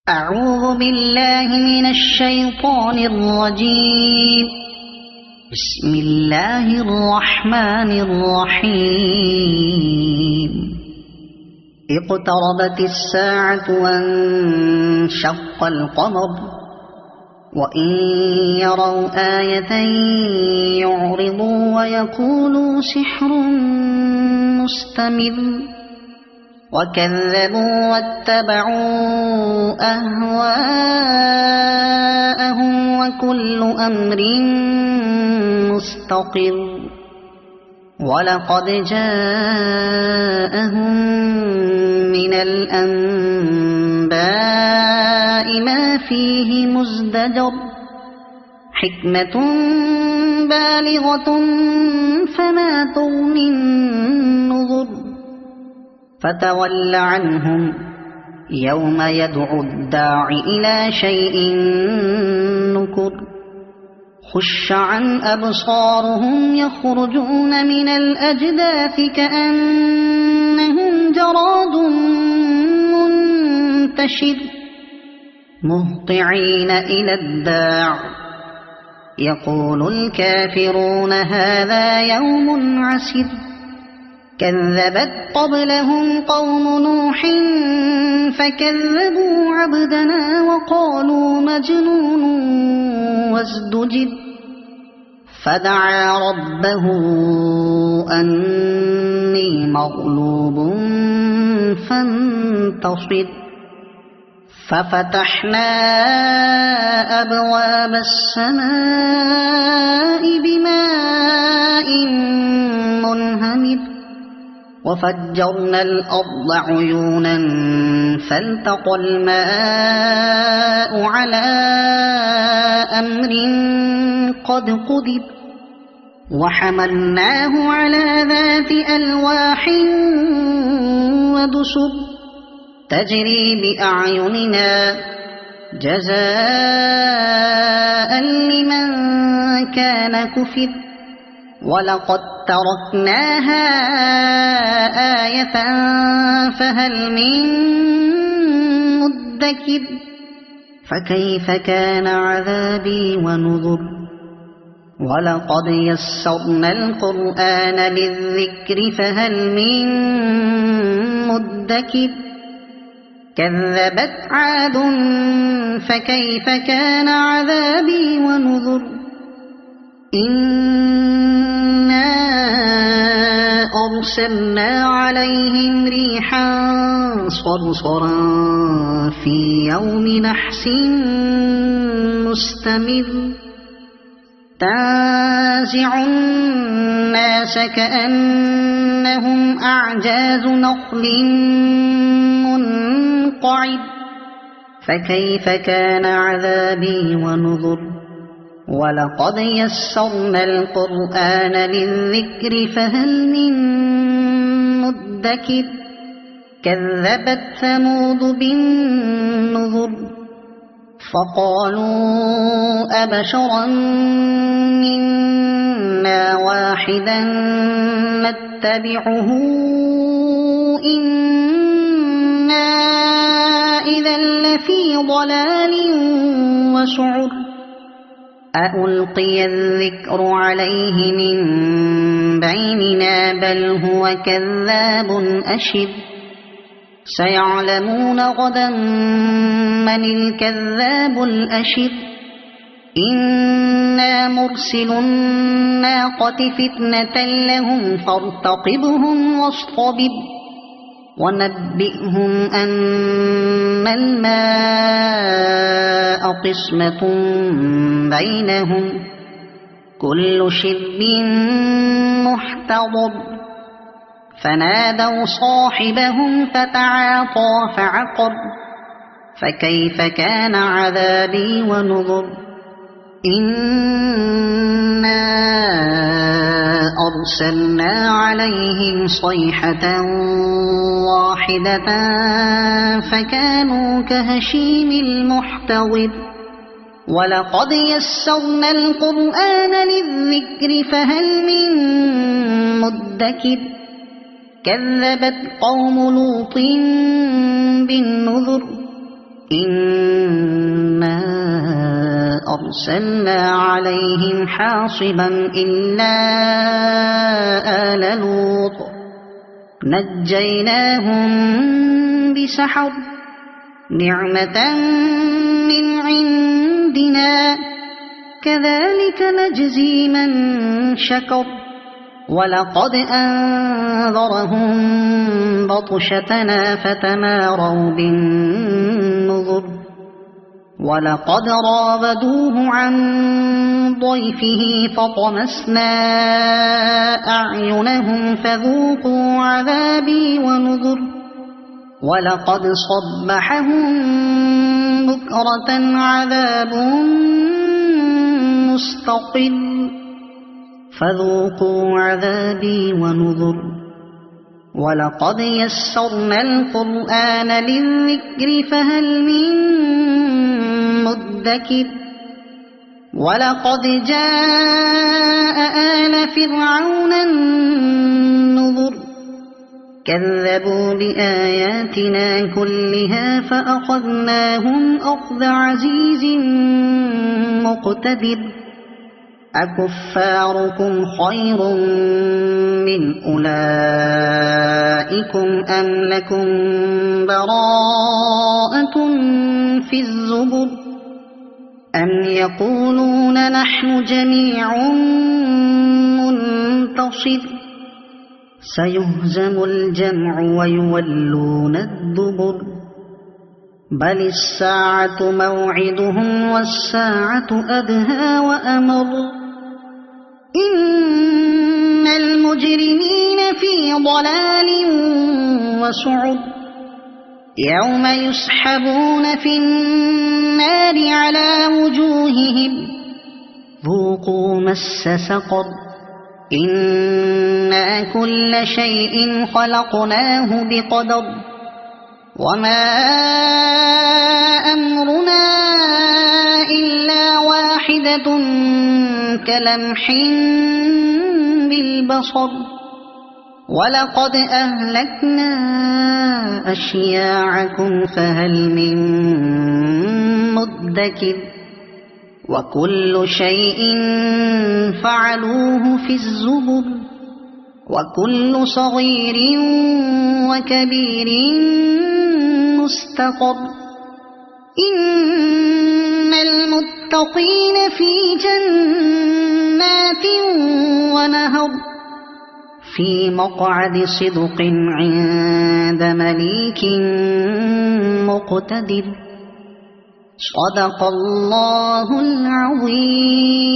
أعوذ بالله من الشيطان الرجيم. بسم الله الرحمن الرحيم. اقتربت الساعة وانشق القمر وإن يروا آية يعرضوا ويقولوا سحر مستمر وكذبوا واتبعوا أهواءهم وكل أمر مستقر ولقد جاءهم من الأنباء ما فيه مزدجر حكمة بالغة فما تغني النذر فتول عنهم يوم يدعو الداع إلى شيء نكر خش عن أبصارهم يخرجون من الأجداث كأنهم جراد منتشر مهطعين إلى الداع يقول الكافرون هذا يوم عسر كذبت قبلهم قوم نوح فكذبوا عبدنا وقالوا مجنون وازدجر فدعا ربه أني مغلوب فانتصر ففتحنا أبواب السماء بماء منهمر وفجرنا الأرض عيونا فالتقى الماء على أمر قد قدر وحملناه على ذات ألواح ودسر تجري بأعيننا جزاء لمن كان كفر ولقد تركناها آية فهل من مدكر فكيف كان عذابي ونذر ولقد يسرنا القرآن للذكر فهل من مدكر كذبت عاد فكيف كان عذابي ونذر إنا أرسلنا عليهم ريحا صرصرا في يوم نحس مستمر تنزع الناس كأنهم أعجاز نخل منقعر فكيف كان عذابي ونذر ولقد يسرنا القرآن للذكر فهل من مدكر كذبت ثمود بالنذر فقالوا أبشرا منا واحدا نتبعه إنا إذا لفي ضلال وسعر ألقي الذكر عليه من بيننا بل هو كذاب أشر سيعلمون غدا من الكذاب الأشر إنا مرسل الناقة فتنة لهم فارتقبهم واصطبر ونبئهم أن الماء قسمة بينهم كل شرب محتضر فنادوا صاحبهم فتعاطى فعقر فكيف كان عذابي ونذر إنا أرسلنا عليهم صيحة واحدة فكانوا كهشيم المحتضر ولقد يسرنا القرآن للذكر فهل من مدكر كذبت قوم لوط بالنذر إنا أرسلنا عليهم حاصبا إلا آل لوط نجيناهم بسحر نعمة من عندنا كذلك نجزي من شكر ولقد أنذرهم بطشتنا فتماروا بالنذر ولقد راودوه عن ضيفه فطمسنا أعينهم فذوقوا عذابي ونذر ولقد صبحهم بكرة عذاب مستقل فذوقوا عذابي ونذر ولقد يسرنا القرآن للذكر فهل من مدكر ولقد جاء آل فرعون النذر كذبوا بآياتنا كلها فأخذناهم أخذ عزيز مقتدر أكفاركم خير من أولئكم أم لكم براءة في الزبر أم يقولون نحن جميع منتصر سيهزم الجمع ويولون الدبر بل الساعة موعدهم والساعة أدهى وأمر إن المجرمين في ضلال وسعر يوم يسحبون في النار على وجوههم ذوقوا مس سقر إنا كل شيء خلقناه بقدر وما أمرنا إلا واحدة كلمح بالبصر ولقد أهلكنا أشياعكم فهل من مدكر وكل شيء فعلوه في الزبر وكل صغير وكبير مستقر إن المتقين في جنات ونهر في مقعد صدق عند مليك مقتدر صدق الله العظيم.